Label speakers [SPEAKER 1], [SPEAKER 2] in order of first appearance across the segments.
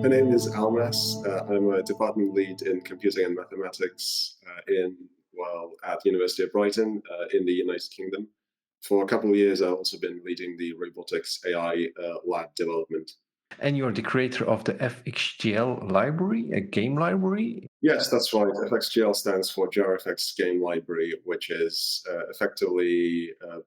[SPEAKER 1] My name is Almas. I'm a department lead in computing and mathematics at University of Brighton in the United Kingdom. For a couple of years, I've also been leading the robotics AI lab development.
[SPEAKER 2] And you're the creator of the FXGL library, a game library.
[SPEAKER 1] Yes, that's right. FXGL stands for JavaFX Game Library, which is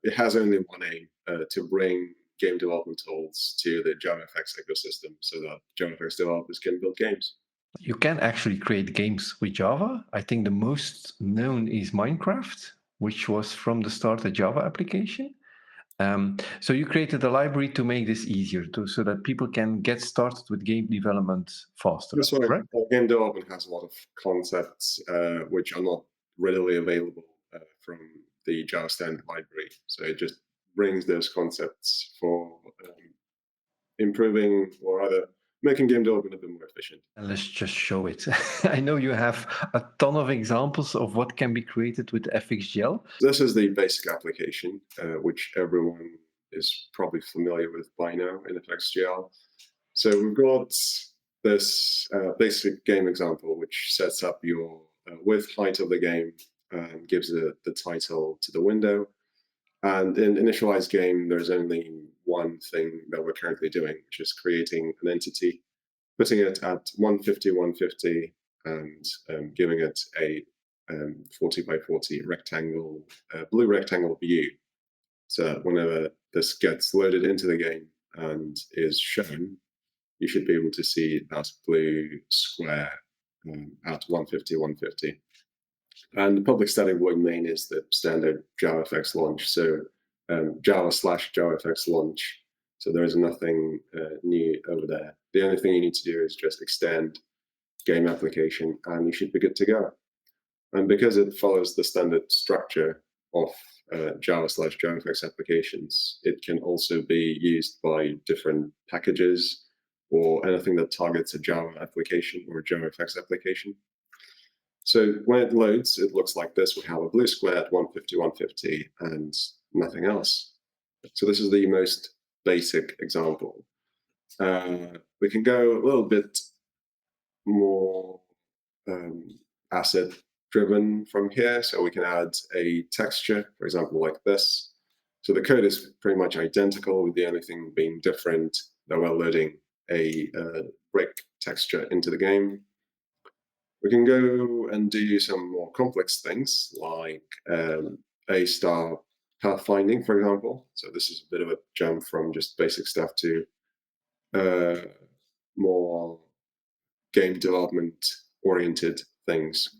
[SPEAKER 1] it has only one aim, to bring game development tools to the JavaFX ecosystem so that JavaFX developers can build games.
[SPEAKER 2] You can actually create games with Java. I think the most known is Minecraft, which was from the start a Java application. So you created a library to make this easier, so that people can get started with game development faster,
[SPEAKER 1] That's right.
[SPEAKER 2] correct?
[SPEAKER 1] Game development has a lot of concepts which are not readily available from the Java standard library. So it just brings those concepts for improving, or rather making game development a bit more efficient.
[SPEAKER 2] And let's just show it. I know you have a ton of examples of what can be created with FXGL.
[SPEAKER 1] This is the basic application, which everyone is probably familiar with by now in FXGL. So we've got this basic game example, which sets up your width, height of the game, and gives the title to the window. And in initialize game, there's only one thing that we're currently doing, which is creating an entity, putting it at 150, 150, and giving it a 40 by 40 rectangle, blue rectangle view. So that whenever this gets loaded into the game and is shown, you should be able to see that blue square at 150, 150. And the public static void main is the standard JavaFX launch. So Java/JavaFX launch. So there is nothing new over there. The only thing you need to do is just extend game application and you should be good to go. And because it follows the standard structure of Java/JavaFX applications, it can also be used by different packages or anything that targets a Java application or a JavaFX application. So when it loads, it looks like this. We have a blue square at 150, 150, and nothing else. So this is the most basic example. We can go a little bit more asset-driven from here. So we can add a texture, for example, like this. So the code is pretty much identical, with the only thing being different that we're loading a brick texture into the game. We can go and do some more complex things like A star pathfinding, for example. So this is a bit of a jump from just basic stuff to more game development oriented things.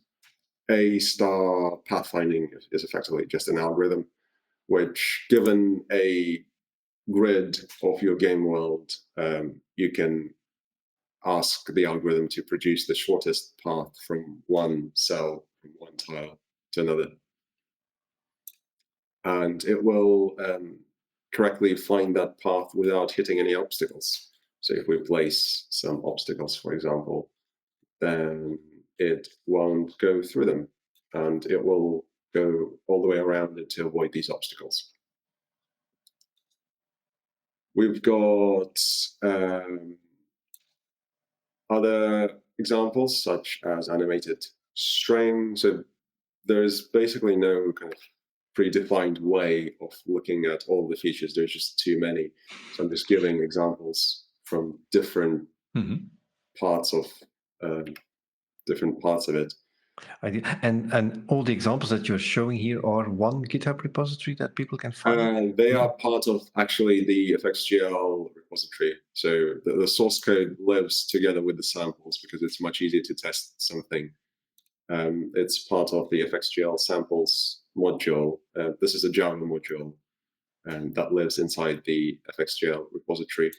[SPEAKER 1] A star pathfinding is effectively just an algorithm, which, given a grid of your game world, you can ask the algorithm to produce the shortest path from one cell, from one tile to another. And it will correctly find that path without hitting any obstacles. So if we place some obstacles, for example, then it won't go through them, and it will go all the way around it to avoid these obstacles. We've got other examples, such as animated string. So there's basically no kind of predefined way of looking at all the features. There's just too many. So I'm just giving examples from different parts of it.
[SPEAKER 2] And all the examples that you're showing here are one GitHub repository that people can find?
[SPEAKER 1] They are part of actually the FXGL repository. So the source code lives together with the samples because it's much easier to test something. It's part of the FXGL samples module. This is a Java module that lives inside the FXGL repository.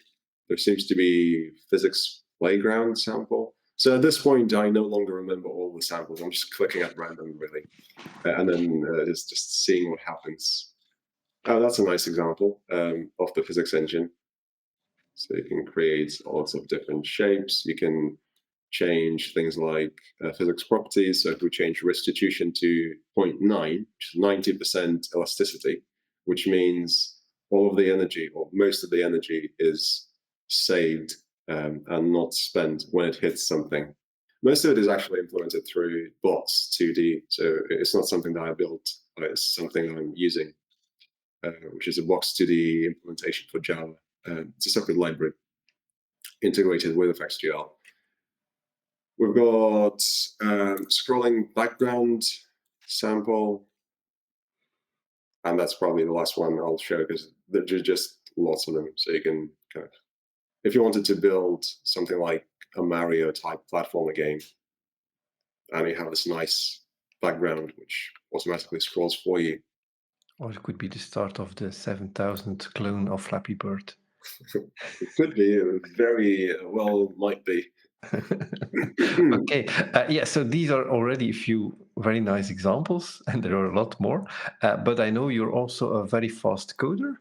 [SPEAKER 1] There seems to be physics playground sample. So at this point, I no longer remember all the samples. I'm just clicking at random, really, and then just seeing what happens. Oh, that's a nice example of the physics engine. So you can create lots of different shapes. You can change things like physics properties. So if we change restitution to 0.9, which is 90% elasticity, which means all of the energy, or most of the energy, is saved and not spent when it hits something. Most of it is actually implemented through blocks 2D, so it's not something that I built, but it's something I'm using, which is a blocks 2D implementation for Java. It's a separate library integrated with FXGL. We've got scrolling background sample, and that's probably the last one I'll show because there's just lots of them. So you can kind of, if you wanted to build something like a Mario type platformer game, and you have this nice background which automatically scrolls for you.
[SPEAKER 2] Or it could be the start of the 7,000 clone of Flappy Bird.
[SPEAKER 1] It could be, very well might be.
[SPEAKER 2] Okay, yeah, so these are already a few very nice examples, and there are a lot more. But I know you're also a very fast coder.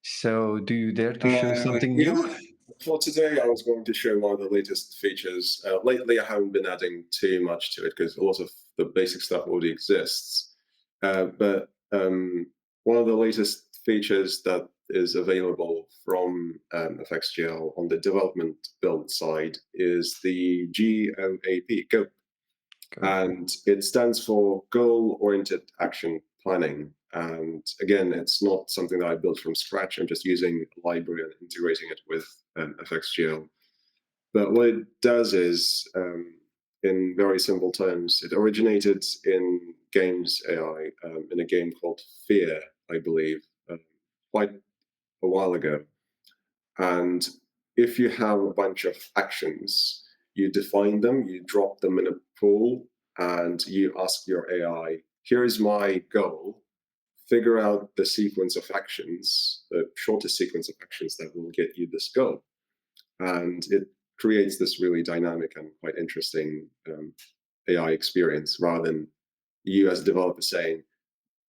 [SPEAKER 2] So do you dare to show something new?
[SPEAKER 1] Yeah. For today, I was going to show one of the latest features. Lately, I haven't been adding too much to it because a lot of the basic stuff already exists. But one of the latest features that is available from FXGL on the development build side is the GOAP, GOAP. And it stands for Goal-Oriented Action Planning. And again, it's not something that I built from scratch. I'm just using a library and integrating it with FXGL. But what it does is, in very simple terms, it originated in games AI, in a game called Fear, I believe, quite a while ago. And if you have a bunch of actions, you define them, you drop them in a pool, and you ask your AI, here's my goal, figure out the sequence of actions, the shortest sequence of actions that will get you this goal. And it creates this really dynamic and quite interesting AI experience rather than you as a developer saying,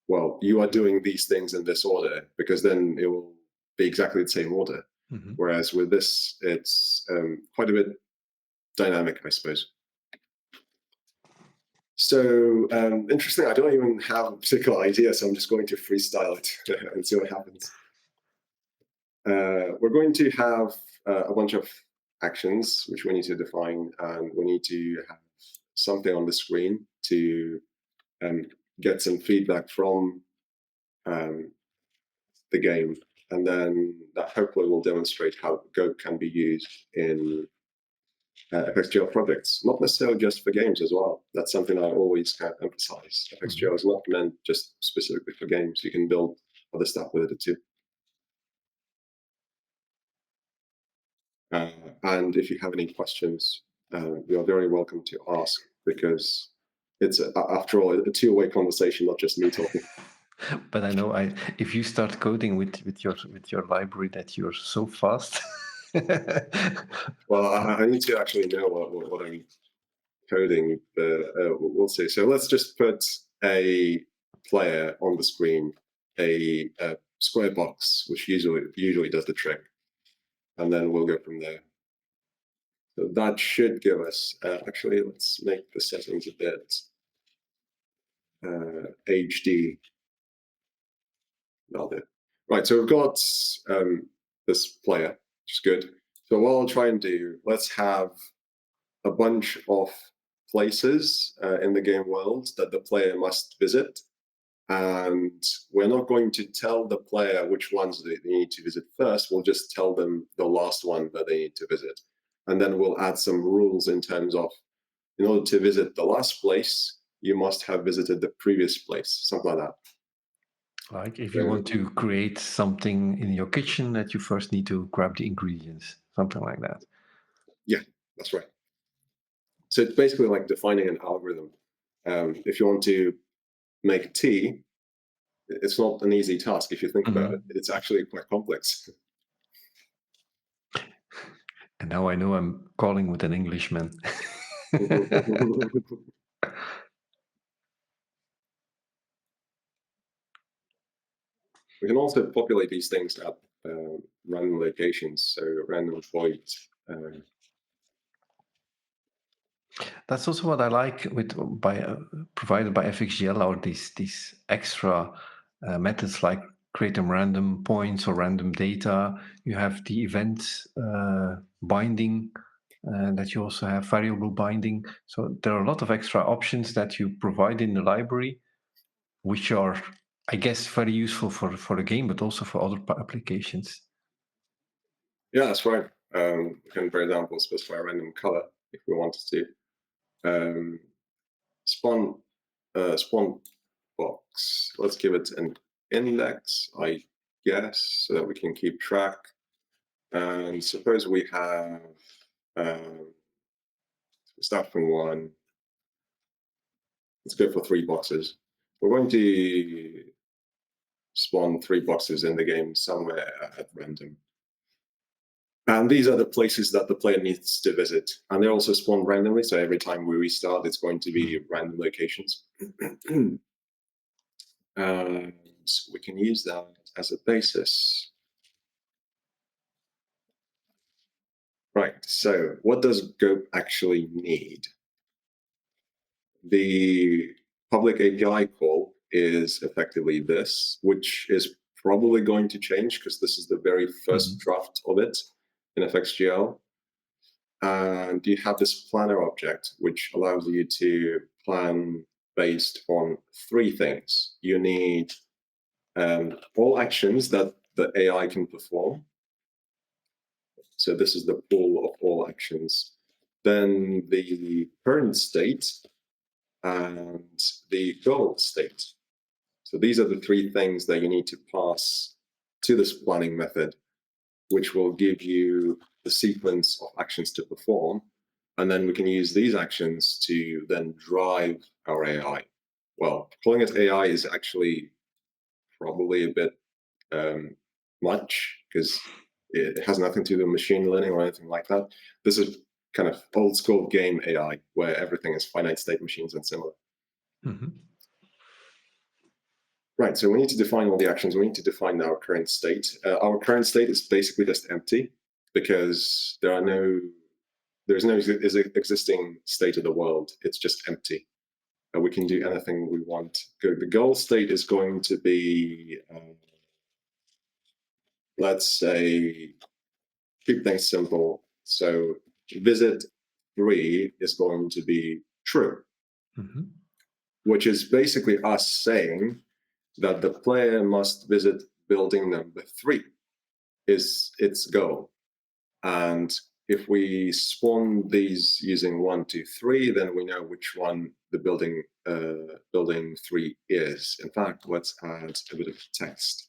[SPEAKER 1] well, you are doing these things in this order, because then it will be exactly the same order.
[SPEAKER 2] Mm-hmm.
[SPEAKER 1] Whereas with this, it's quite a bit dynamic, I suppose. So interesting, I don't even have a particular idea, so I'm just going to freestyle it and see what happens. We're going to have a bunch of actions which we need to define, and we need to have something on the screen to get some feedback from the game, and then that hopefully will demonstrate how GOAP can be used in FXGL projects, not necessarily just for games as well. That's something I always kind of emphasize. FXGL is not meant just specifically for games. You can build other stuff with it too. And if you have any questions, you are very welcome to ask, because it's, after all, a two-way conversation, not just me talking.
[SPEAKER 2] But I know if you start coding with your library, that you're so fast.
[SPEAKER 1] Well, I need to actually know what I'm coding, but we'll see. So let's just put a player on the screen, a square box, which usually does the trick, and then we'll go from there. So that should give us, actually, let's make the settings a bit HD. That'll do. Right, so we've got this player, which is good. So what I'll try and do, let's have a bunch of places in the game world that the player must visit. And we're not going to tell the player which ones they need to visit first. We'll just tell them the last one that they need to visit. And then we'll add some rules in terms of, in order to visit the last place, you must have visited the previous place, something like that.
[SPEAKER 2] Like if you want to create something in your kitchen, that you first need to grab the ingredients, something like that.
[SPEAKER 1] Yeah, that's right. So it's basically like defining an algorithm. If you want to make tea, it's not an easy task if you think about it. It's actually quite complex.
[SPEAKER 2] And now I know I'm calling with an Englishman.
[SPEAKER 1] We can also populate these things at random locations, so random void.
[SPEAKER 2] That's also what I like with provided by FXGL, or these extra methods like create them random points or random data. You have the event binding that you also have variable binding. So there are a lot of extra options that you provide in the library, which are, I guess, very useful for the game, but also for other applications.
[SPEAKER 1] Yeah, that's right. We can, for example, specify a random color if we wanted to. Spawn spawn box. Let's give it an index, I guess, so that we can keep track. And suppose we have start from 1. Let's go for 3 boxes. We're going to spawn 3 boxes in the game somewhere at random. And these are the places that the player needs to visit. And they're also spawned randomly, so every time we restart, it's going to be random locations. So we can use that as a basis. Right, so what does GOAP actually need? The public API call is effectively this, which is probably going to change because this is the very first draft of it in FXGL. And you have this planner object, which allows you to plan based on 3 things. You need all actions that the AI can perform. So this is the pool of all actions. Then the current state and the goal state. So these are the 3 things that you need to pass to this planning method, which will give you the sequence of actions to perform. And then we can use these actions to then drive our AI. Well, calling it AI is actually probably a bit much because it has nothing to do with machine learning or anything like that. This is kind of old school game AI where everything is finite state machines and similar. Right, so we need to define all the actions. We need to define our current state. Our current state is basically just empty because there's no existing state of the world. It's just empty. We can do anything we want. The goal state is going to be, let's say, keep things simple. So visit 3 is going to be true, which is basically us saying that the player must visit building number 3 is its goal. And if we spawn these using 1, 2, 3, then we know which one the building 3 is. In fact, let's add a bit of text.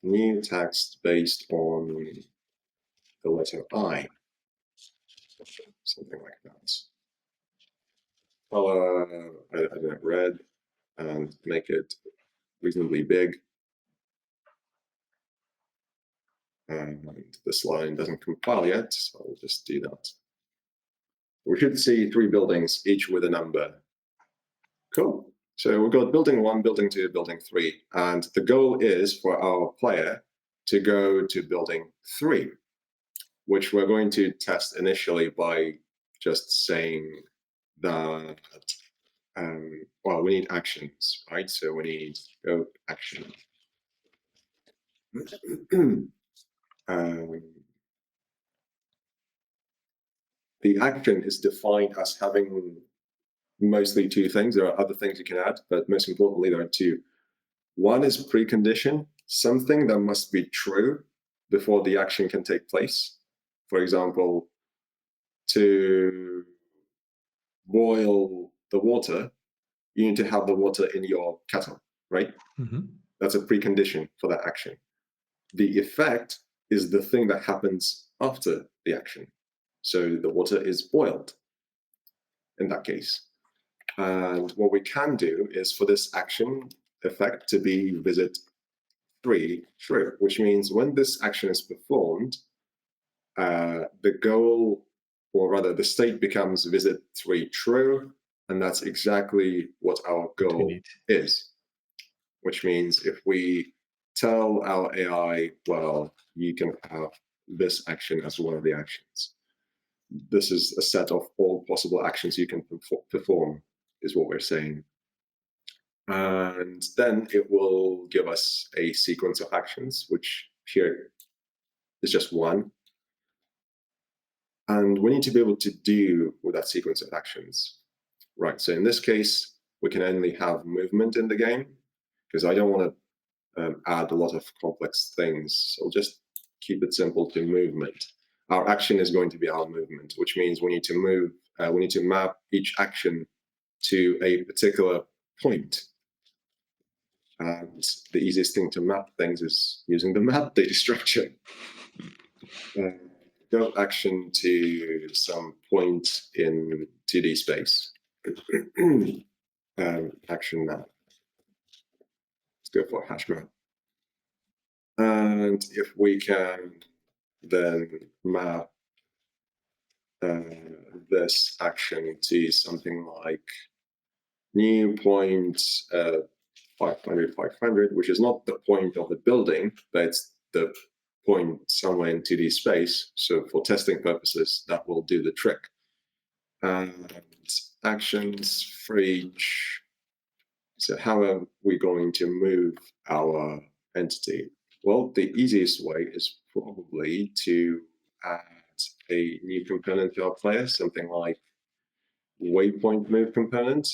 [SPEAKER 1] New text based on the letter I, something like that. Color, I don't know, red, and make it reasonably big. And this line doesn't compile yet, so I'll just do that. We should see 3 buildings, each with a number. Cool. So we've got building 1, building 2, building 3. And the goal is for our player to go to building 3, which we're going to test initially by just saying that, well, we need actions, right? So we need go action. The action is defined as having mostly 2 things. There are other things you can add, but most importantly, there are 2. One is precondition, something that must be true before the action can take place. For example, to boil the water, you need to have the water in your kettle, right? That's a precondition for that action. The effect is the thing that happens after the action. So the water is boiled in that case. And what we can do is for this action effect to be visit 3 true, which means when this action is performed, the goal, or rather the state becomes visit 3 true, and that's exactly what our goal is. Which means if we tell our AI, well, you can have this action as one of the actions. This is a set of all possible actions you can perform, is what we're saying. And then it will give us a sequence of actions, which here is just one. And we need to be able to do with that sequence of actions. Right, so in this case, we can only have movement in the game, because I don't want to add a lot of complex things. So I'll just keep it simple to movement. Our action is going to be our movement, which means we need to move, we need to map each action to a particular point. And the easiest thing to map things is using the map data structure. Go action to some point in 2D space. Action map. Let's go for hash map. And if we can then map this action to something like new point 500, 500, which is not the point of the building, but it's the point somewhere in 2D space. So for testing purposes, that will do the trick. And actions for each. So how are we going to move our entity? Well, the easiest way is probably to add a new component to our player, something like waypoint move component.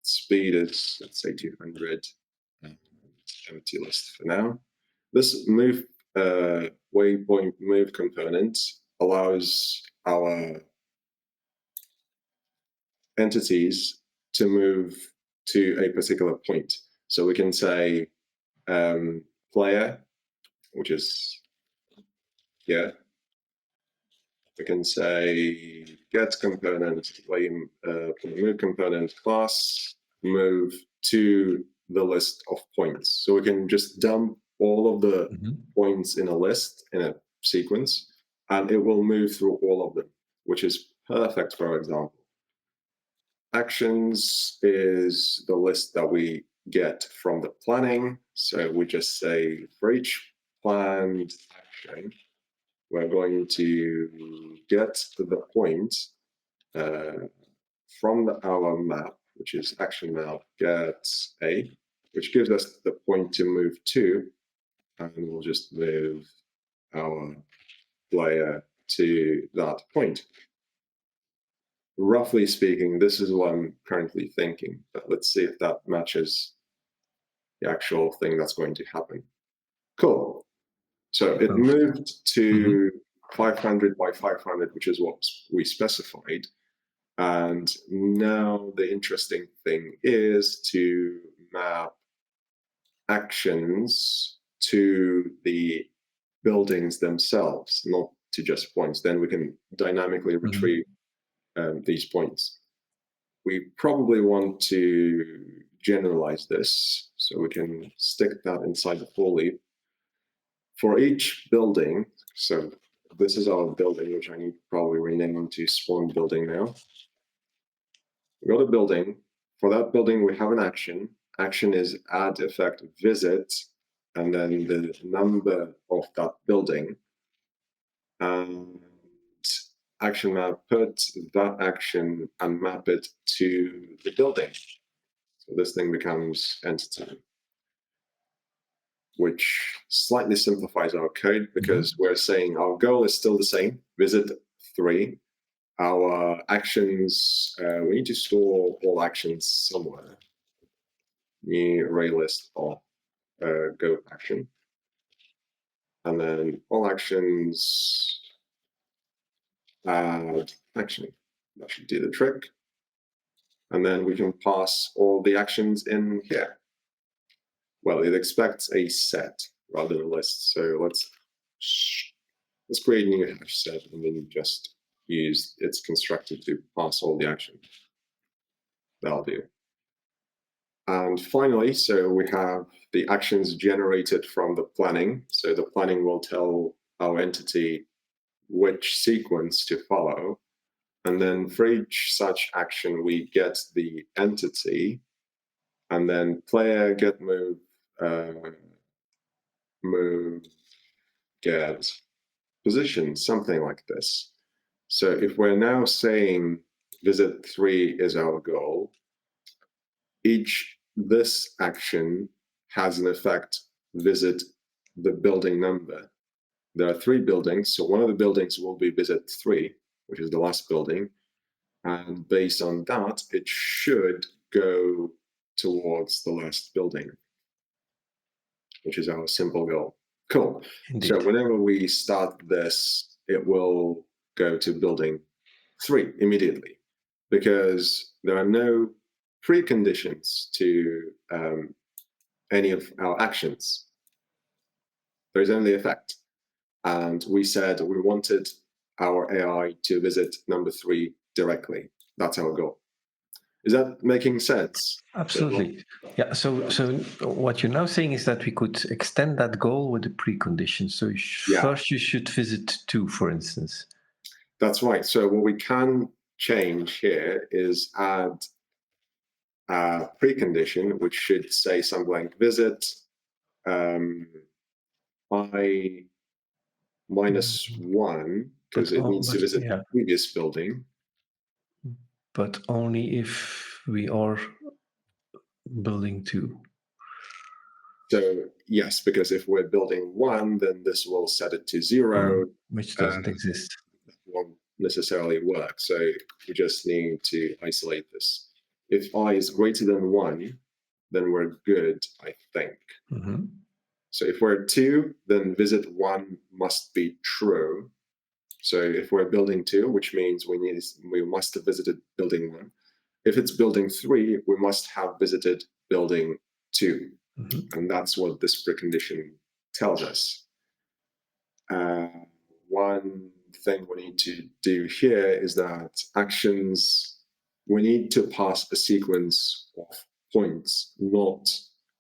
[SPEAKER 1] Speed is, let's say, 200. Empty list for now. This move waypoint move component allows our entities to move to a particular point. So we can say player, which is here. We can say get component, move component class, move to the list of points. So we can just dump all of the points in a list, in a sequence, and it will move through all of them, which is perfect for our example. Actions is the list that we get from the planning. So we just say for each planned action, we're going to get to the point from our map, which is action map get A, which gives us the point to move to, and we'll just move our player to that point. Roughly speaking, this is what I'm currently thinking, but let's see if that matches the actual thing that's going to happen. Cool. So it moved to 500 by 500, which is what we specified. And now the interesting thing is to map actions to the buildings themselves, not to just points. Then we can dynamically retrieve these points. We probably want to generalize this, so we can stick that inside the for loop. For each building, so this is our building, which I need to probably rename to spawn building now. We got a building. For that building, we have an action. Action is add effect visit, and then the number of that building. And action map put that action and map it to the building. So this thing becomes entity, which slightly simplifies our code because we're saying our goal is still the same, visit 3. Our actions, we need to store all actions somewhere. New array list of GOAP action. And then all actions add action. That should do the trick. And then we can pass all the actions in here. Well, it expects a set rather than a list. So let's create a new hash set and then just use its constructor to pass all the action. That'll do. And finally, so we have the actions generated from the planning. So the planning will tell our entity which sequence to follow. And then for each such action, we get the entity, and then player get move, move get position, something like this. So if we're now saying visit 3 is our goal, each this action has an effect, visit the building number. There are 3 buildings, so one of the buildings will be visit 3, which is the last building. And based on that, it should go towards the last building, which is our simple goal. Cool.
[SPEAKER 2] Indeed.
[SPEAKER 1] So whenever we start this, it will go to building 3 immediately, because there are no preconditions to any of our actions. There's only effect. And we said we wanted our AI to visit number 3 directly. That's our goal. Is that making sense?
[SPEAKER 2] Absolutely. Yeah. So what you're now saying is that we could extend that goal with the preconditions. So first you should visit 2, for instance.
[SPEAKER 1] That's right. So what we can change here is add a precondition, which should say something like visit I -1, because it needs to visit the previous building.
[SPEAKER 2] But only if we are building 2.
[SPEAKER 1] So yes, because if we're building 1, then this will set it to 0,
[SPEAKER 2] which doesn't exist.
[SPEAKER 1] That won't necessarily work. So we just need to isolate this. If I is greater than 1, then we're good, I think. So if we're 2, then visit 1 must be true. So if we're building 2, which means we must have visited building 1. If it's building 3, we must have visited building 2. And that's what this precondition tells us. One thing we need to do here is that actions, we need to pass a sequence of points, not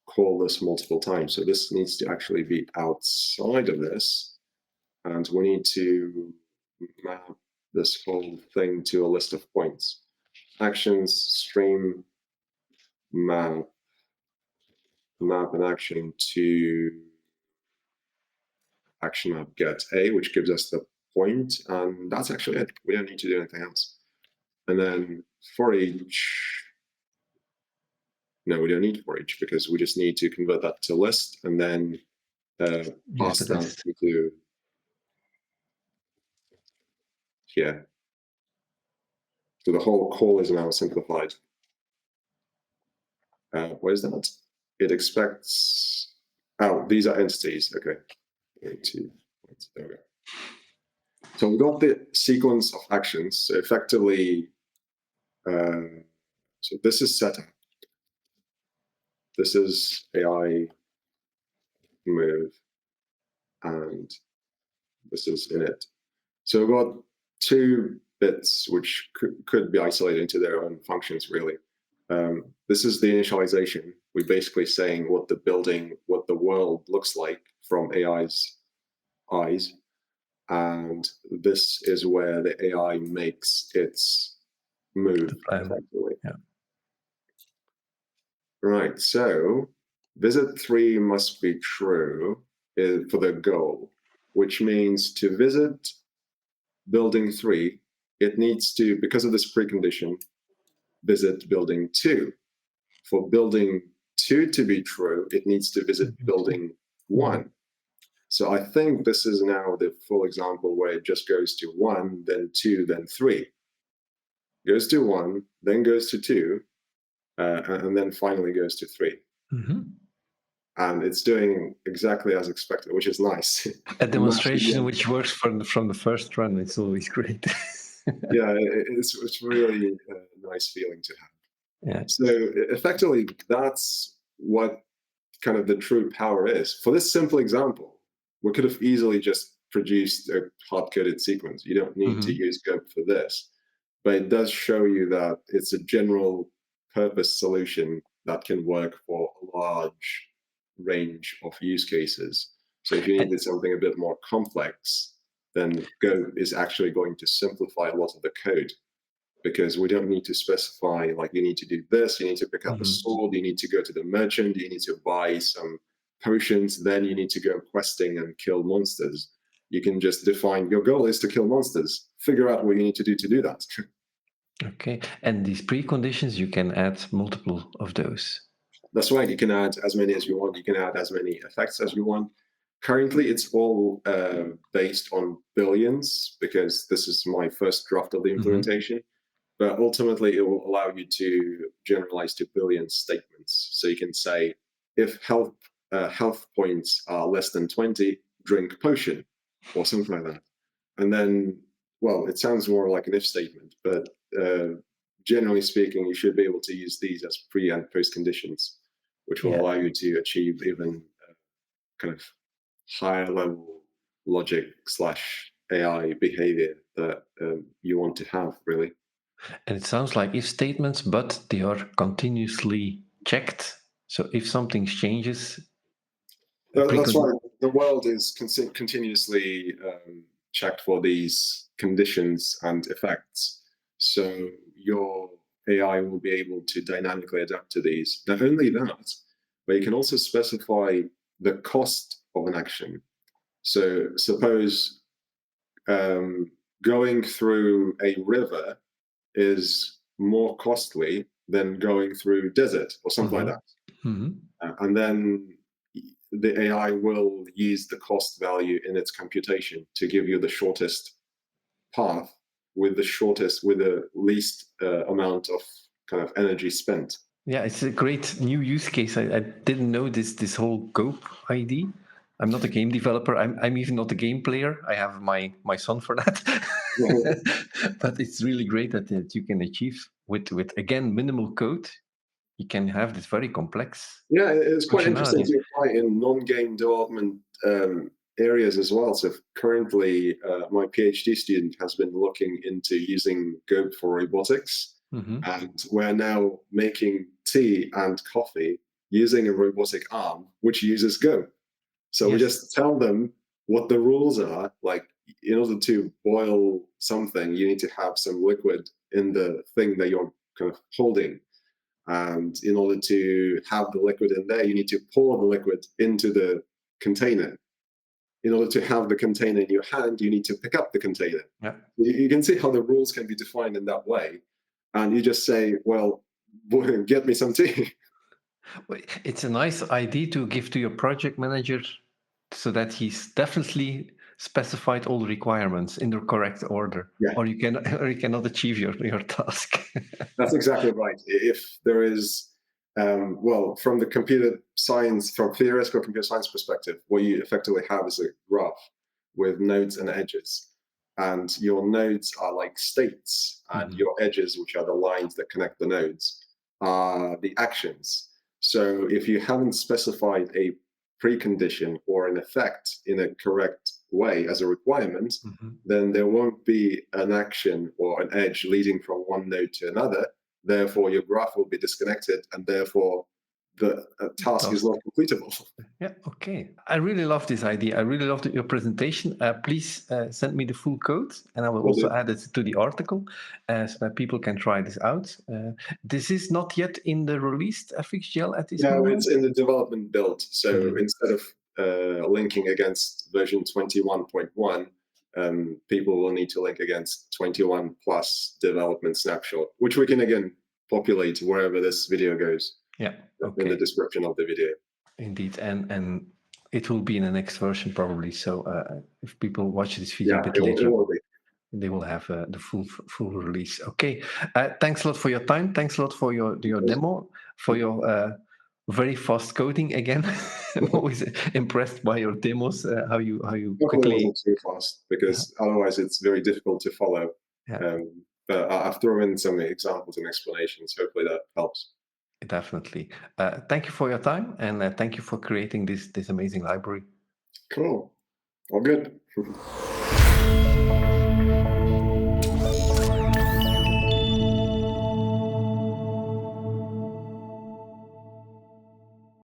[SPEAKER 1] call this multiple times. So this needs to actually be outside of this. And we need to map this whole thing to a list of points. Actions, stream, map an action to action map get A, which gives us the point, and that's actually it. We don't need to do anything else. And then for each, no, we don't need for each, because we just need to convert that to list and then pass that into here. So the whole call is now simplified. What is that? It expects, oh, these are entities, okay. There we go. So we got the sequence of actions. So effectively, so this is setup. This is AI move, and this is init. So we've got 2 bits which could be isolated into their own functions, really. This is the initialization. We're basically saying what the world looks like from AI's eyes. And this is where the AI makes its move. Right, so visit 3 must be true for the goal, which means to visit building 3, it needs to, because of this precondition, visit building 2. For building 2 to be true, it needs to visit building 1. So I think this is now the full example where it just goes to 1, then 2, then 3. Goes to 1, then goes to 2, and then finally goes to 3. And it's doing exactly as expected, which is nice.
[SPEAKER 2] A demonstration which works from the first run, it's always great.
[SPEAKER 1] Yeah, it's really a nice feeling to have.
[SPEAKER 2] Yeah.
[SPEAKER 1] So effectively, that's what kind of the true power is. For this simple example, we could have easily just produced a hard-coded sequence. You don't need to use GOAP for this. But it does show you that it's a general purpose solution that can work for a large range of use cases. So if you needed something a bit more complex, then GOAP is actually going to simplify a lot of the code, because we don't need to specify, like, you need to do this, you need to pick up a sword, you need to go to the merchant, you need to buy some potions, then you need to go questing and kill monsters. You can just define your goal is to kill monsters. Figure out what you need to do that.
[SPEAKER 2] Okay, and these preconditions, you can add multiple of those.
[SPEAKER 1] That's right. You can add as many as you want. You can add as many effects as you want. Currently, it's all based on billions because this is my first draft of the implementation. But ultimately, it will allow you to generalize to billion statements. So you can say, if health points are less than 20, drink potion, or something like that. And then, well, it sounds more like an if statement, but generally speaking, you should be able to use these as pre and post conditions, which will allow you to achieve even kind of higher level logic / AI behavior that you want to have, really.
[SPEAKER 2] And it sounds like if statements, but they are continuously checked. So if something changes,
[SPEAKER 1] That's right. The world is continuously checked for these conditions and effects. So your AI will be able to dynamically adapt to these. Not only that, but you can also specify the cost of an action. So suppose going through a river is more costly than going through desert or something like that. And then the AI will use the cost value in its computation to give you the shortest path with the least amount of kind of energy spent.
[SPEAKER 2] Yeah, it's a great new use case. I didn't know this whole GOAP ID. I'm not a game developer. I'm even not a game player. I have my son for that. But it's really great that you can achieve with again minimal code. You can have this very complex.
[SPEAKER 1] Yeah, it's quite interesting to apply in non-game development areas as well. So currently, my PhD student has been looking into using GOAP for robotics. And we're now making tea and coffee using a robotic arm, which uses GOAP. So we just tell them what the rules are. Like, in order to boil something, you need to have some liquid in the thing that you're kind of holding. And in order to have the liquid in there, you need to pour the liquid into the container. In order to have the container in your hand, you need to pick up the container.
[SPEAKER 2] Yeah.
[SPEAKER 1] You can see how the rules can be defined in that way. And you just say, well, get me some tea.
[SPEAKER 2] It's a nice idea to give to your project manager so that he's definitely specified all the requirements in the correct order, or you cannot achieve your task.
[SPEAKER 1] That's exactly right. If there is, well, from the from theoretical computer science perspective, what you effectively have is a graph with nodes and edges. And your nodes are like states, and your edges, which are the lines that connect the nodes, are the actions. So if you haven't specified a precondition or an effect in a correct way as a requirement, then there won't be an action or an edge leading from one node to another. Therefore, your graph will be disconnected, and therefore the task is not completable.
[SPEAKER 2] Yeah, okay. I really love this idea. I really loved your presentation. Please send me the full code, and I will also add it to the article so that people can try this out. This is not yet in the released FXGL at this moment?
[SPEAKER 1] No, it's in the development build. So instead of linking against version 21.1, people will need to link against 21 plus development snapshot, which we can again populate wherever this video goes.
[SPEAKER 2] Yeah,
[SPEAKER 1] in the description of the video.
[SPEAKER 2] Indeed, and it will be in the next version probably. So if people watch this video a bit later, they will have the full release. Okay, thanks a lot for your time. Thanks a lot for your demo, for your very fast coding again. I'm always impressed by your demos. How you quickly.
[SPEAKER 1] It wasn't too fast because otherwise it's very difficult to follow. But I've thrown in some examples and explanations. Hopefully that helps.
[SPEAKER 2] Definitely. Thank you for your time, and thank you for creating this amazing library.
[SPEAKER 1] Cool. All good.